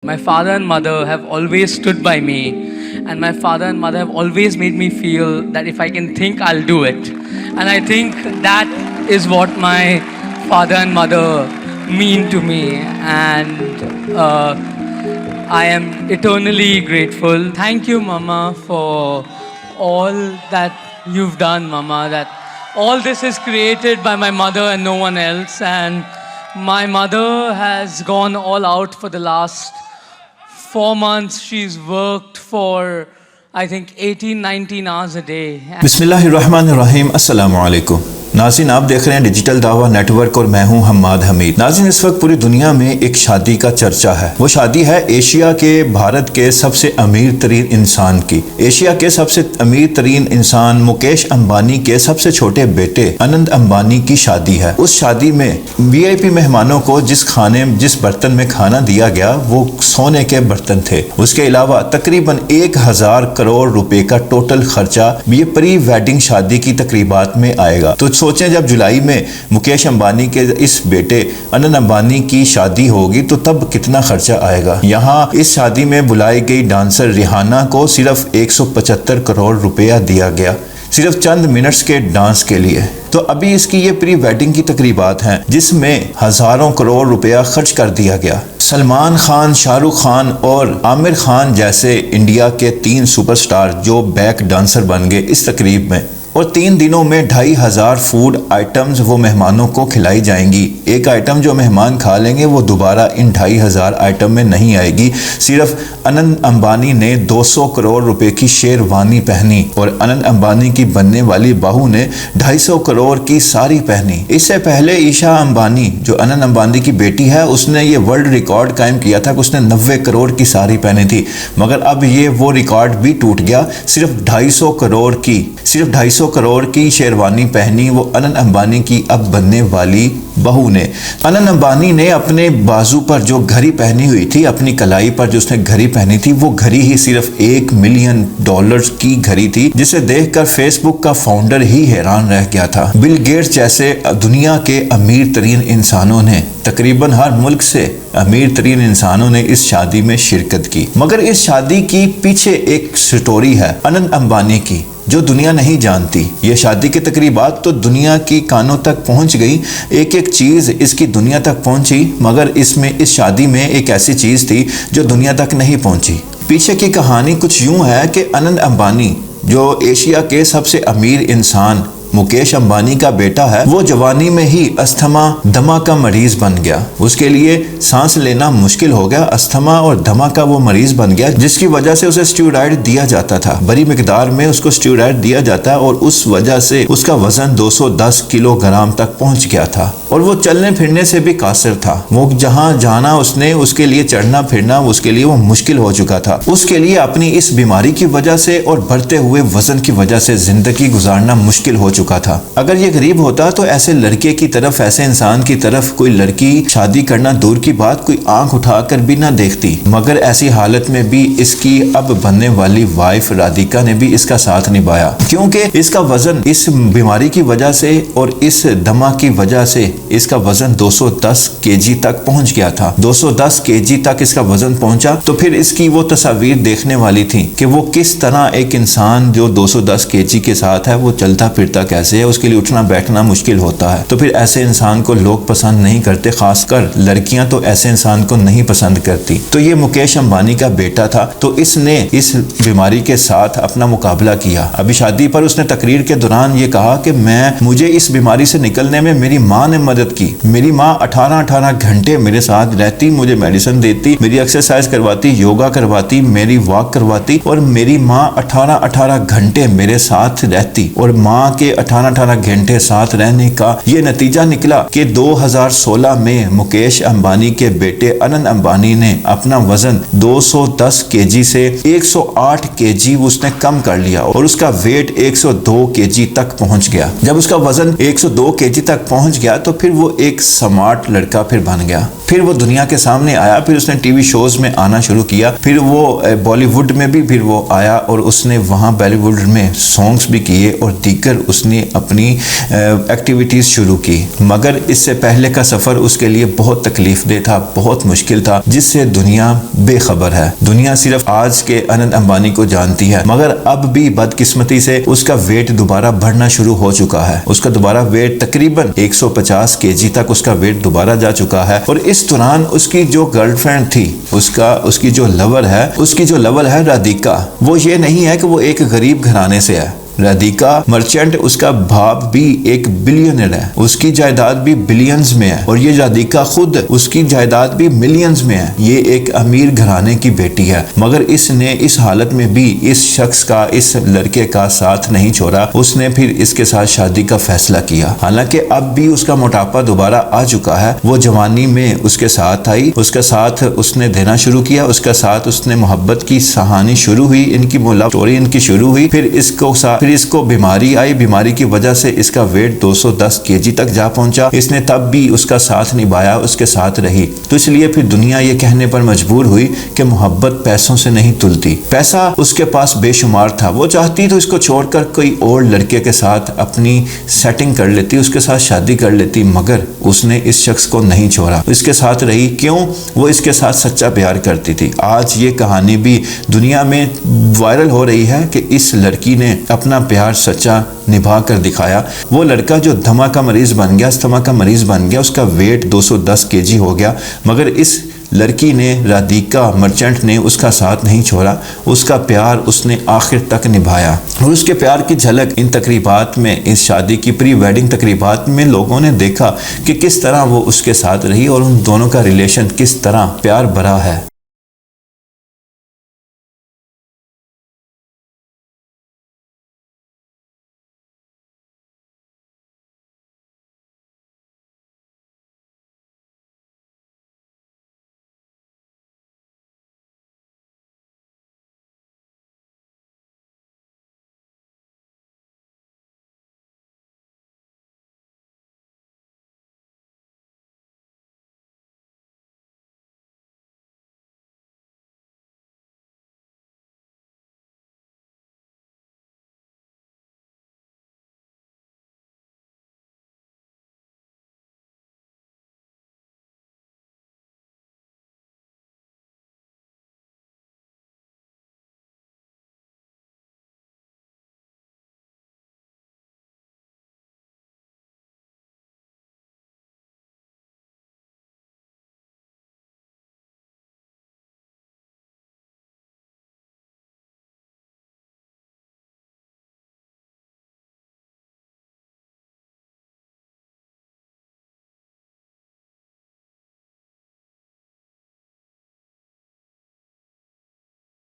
My father and mother have always stood by me, and my father and mother have always made me feel that if I can think, I'll do it. And I think that is what my father and mother mean to me, and I am eternally grateful. Thank you, Mama, for all that you've done, Mama, that all this is created by my mother and no one else, and my mother has gone all out for the last 4 months. She's worked for, I think, 18-19 hours a day. बिस्मिल्लाहिर्रहमानिर्रहीम, अस्सलामु अलैकुम। नाज़रीन, आप देख रहे हैं digital दावा network और मैं हूं हम्माद हमीद। नाज़रीन, इस वक्त पूरी दुनिया में एक शादी का चर्चा है। वो शादी है एशिया के, भारत के सबसे अमीर तरीन इंसान की। एशिया के सबसे अमीर तरीन इंसान मुकेश अंबानी के सबसे छोटे बेटे अनंत अंबानी की शादी है। उस शादी में VIP मेहमानों को जिस बर्तन में खाना दिया गया वो सोने के बर्तन थे। उसके अलावा तकरीबन 1000 करोड़ रुपए का टोटल खर्चा ये प्री वेडिंग शादी की तकरीबात में आएगा। तो सोचें, जब जुलाई में मुकेश अंबानी के इस बेटे अनंत अंबानी की शादी होगी तो तब कितना खर्चा आएगा। यहाँ इस शादी में बुलाई गई डांसर रिहाना को सिर्फ 175 करोड़ रुपया दिया गया, सिर्फ चंद मिनट्स के डांस के लिए। तो अभी इसकी ये प्री वेडिंग की तकरीबात हैं जिसमें हजारों करोड़ रुपया खर्च कर दिया गया। सलमान खान, शाहरुख खान और आमिर खान जैसे इंडिया के 3 सुपरस्टार जो बैक डांसर बन गए इस तकरीब में, और 3 दिनों में 2500 फूड आइटम्स वो मेहमानों को खिलाई जाएंगी। एक आइटम जो मेहमान खा लेंगे वो दोबारा इन 2500 आइटम में नहीं आएगी। सिर्फ अनंत अंबानी ने 200 करोड़ रुपए की शेरवानी पहनी और अनंत अंबानी की बनने वाली बहू ने 250 करोड़ की साड़ी पहनी। इससे पहले ईशा अंबानी जो अनंत अंबानी की बेटी है उसने ये वर्ल्ड रिकॉर्ड कायम किया था कि उसने 90 करोड़ की साड़ी पहनी थी, मगर अब ये वो रिकॉर्ड भी टूट गया। सिर्फ 250 करोड़ की शेरवानी पहनी वो अनंत अंबानी की अब बनने वाली बहू ने। अनंत अंबानी ने अपने बाजू पर जो घड़ी पहनी हुई थी, अपनी कलाई पर जो उसने घड़ी पहनी थी, वो घड़ी ही सिर्फ $1 मिलियन की घड़ी थी, जिसे देखकर फेसबुक का फाउंडर ही हैरान रह गया था। बिल गेट्स जैसे दुनिया के अमीर तरीन इंसानों ने, तकरीबन हर मुल्क से अमीर तरीन इंसानों ने इस शादी में शिरकत की। मगर इस शादी की पीछे एक स्टोरी है अनंत अंबानी की जो दुनिया नहीं जानती। ये शादी की तकरीबात तो दुनिया की कानों तक पहुंच गई, एक एक चीज़ इसकी दुनिया तक पहुंची, मगर इस शादी में एक ऐसी चीज़ थी जो दुनिया तक नहीं पहुंची। पीछे की कहानी कुछ यूं है कि अनंत अंबानी जो एशिया के सबसे अमीर इंसान मुकेश अंबानी का बेटा है, वो जवानी में ही अस्थमा दमा का मरीज बन गया। उसके लिए सांस लेना मुश्किल हो गया, अस्थमा और दमा का वो मरीज बन गया, जिसकी वजह से उसे स्टेरॉइड दिया जाता था। बड़ी मिकदार में उसको स्टेरॉइड दिया जाता है और उस वजह से उसका वजन 210 किलोग्राम तक पहुंच गया था और वो चलने फिरने से भी कासिर था। वो जहां जाना उसने, उसके लिए चढ़ना फिरना उसके लिए वो मुश्किल हो चुका था। उसके लिए अपनी इस बीमारी की वजह से और बढ़ते हुए वजन की वजह से जिंदगी गुजारना मुश्किल हो चुका था। अगर ये गरीब होता तो ऐसे लड़के की तरफ, ऐसे इंसान की तरफ कोई लड़की शादी करना दूर की बात, कोई आंख उठाकर भी ना देखती। मगर ऐसी हालत में भी इसकी अब बनने वाली वाइफ राधिका ने भी इसका साथ निभाया, क्योंकि इसका वजन इस बीमारी की वजह से और इस दमा की वजह से इसका वजन 210 kg तक पहुंच गया था। 210 kg तक इसका वजन पहुंचा तो फिर इसकी वो तस्वीर देखने वाली थी कि वो किस तरह एक इंसान जो 210 kg के साथ है वो चलता फिरता कैसे है, उसके लिए उठना बैठना मुश्किल होता है। तो फिर ऐसे इंसान को लोग पसंद नहीं करते, खासकर लड़कियां तो ऐसे इंसान को नहीं पसंद करती। तो ये मुकेश अंबानी का बेटा था, तो इसने इस बीमारी के साथ अपना मुकाबला किया। अभी शादी पर उसने तकरीर के दौरान ये कहा कि मुझे इस बीमारी से निकलने में मेरी माँ ने मदद की। मेरी माँ 18 घंटे मेरे साथ रहती, मुझे मेडिसिन देती, मेरी एक्सरसाइज करवाती, योगा करवाती, मेरी वॉक करवाती, और मेरी माँ 18 घंटे मेरे साथ रहती। और माँ के 18 घंटे साथ रहने का ये नतीजा निकला कि 2016 में मुकेश अंबानी के बेटे अनंत अंबानी ने अपना वजन 210 kg से 108 kg उसने कम कर लिया और उसका वेट 102 kg तक पहुंच गया। जब उसका वजन 102 kg तक पहुंच गया तो फिर वो एक स्मार्ट लड़का फिर बन गया। फिर वो दुनिया के सामने आया, फिर उसने टीवी शोज में आना शुरू किया, फिर वो बॉलीवुड में भी फिर वो आया और उसने वहाँ बॉलीवुड में सॉन्ग्स भी किए और दीगर उसने نے اپنی ایکٹیویٹیز شروع کی، مگر اس سے پہلے کا سفر اس کے لیے بہت تکلیف دہ تھا، بہت مشکل تھا، جس سے دنیا بے خبر ہے۔ دنیا صرف آج کے اننت امبانی کو جانتی ہے، مگر اب بھی بدقسمتی سے اس کا ویٹ دوبارہ بڑھنا شروع ہو چکا ہے۔ اس کا دوبارہ ویٹ تقریباً 150 kg تک اس کا ویٹ دوبارہ جا چکا ہے، اور اس دوران اس کی جو گرل فرینڈ تھی، اس کی جو لور ہے رادھیکا، وہ یہ نہیں ہے کہ وہ ایک غریب گھرانے سے ہے۔ رادھیکا مرچنٹ، اس کا باپ بھی ایک بلینئر ہے، اس کی جائیداد بھی بلینز میں ہے، اور یہ رادھیکا خود اس کی جائیداد بھی ملینز میں ہے۔ یہ ایک امیر گھرانے کی بیٹی ہے، مگر اس نے اس حالت میں بھی اس شخص کا، اس لڑکے کا ساتھ نہیں چھوڑا۔ اس نے پھر اس کے ساتھ شادی کا فیصلہ کیا، حالانکہ اب بھی اس کا موٹاپا دوبارہ آ چکا ہے۔ وہ جوانی میں اس کے ساتھ آئی، اس کا ساتھ اس نے دینا شروع کیا، اس کا ساتھ اس نے محبت کی کہانی شروع ہوئی، ان کی لو سٹوری ان کی شروع ہوئی۔ پھر اس کو بیماری آئی، بیماری کی وجہ سے اس کا ویٹ 210 kg تک جا پہنچا۔ اس نے تب بھی اس کا ساتھ نبھایا، اس کے ساتھ رہی۔ تو اس لیے پھر دنیا یہ کہنے پر مجبور ہوئی کہ محبت پیسوں سے نہیں تلتی۔ پیسہ اس کے پاس بے شمار تھا، وہ چاہتی تو اس کو چھوڑ کر کوئی اور لڑکے کے ساتھ اپنی سیٹنگ کر لیتی، اس کے ساتھ شادی کر لیتی، مگر اس نے اس شخص کو نہیں چھوڑا، اس کے ساتھ رہی۔ کیوں؟ وہ اس کے ساتھ سچا پیار کرتی تھی۔ آج یہ کہانی بھی دنیا میں وائرل ہو رہی ہے کہ اس لڑکی نے اپنا پیار سچا نبھا کر دکھایا۔ وہ لڑکا جو دھما کا مریض بن گیا، استھما کا مریض بن گیا، اس کا ویٹ 210 kg ہو گیا، مگر اس لڑکی نے، رادھیکا مرچنٹ نے اس کا ساتھ نہیں چھوڑا، اس کا پیار اس نے آخر تک نبھایا۔ اور اس کے پیار کی جھلک ان تقریبات میں، اس شادی کی پری ویڈنگ تقریبات میں لوگوں نے دیکھا کہ کس طرح وہ اس کے ساتھ رہی اور ان دونوں کا ریلیشن کس طرح پیار بھرا ہے۔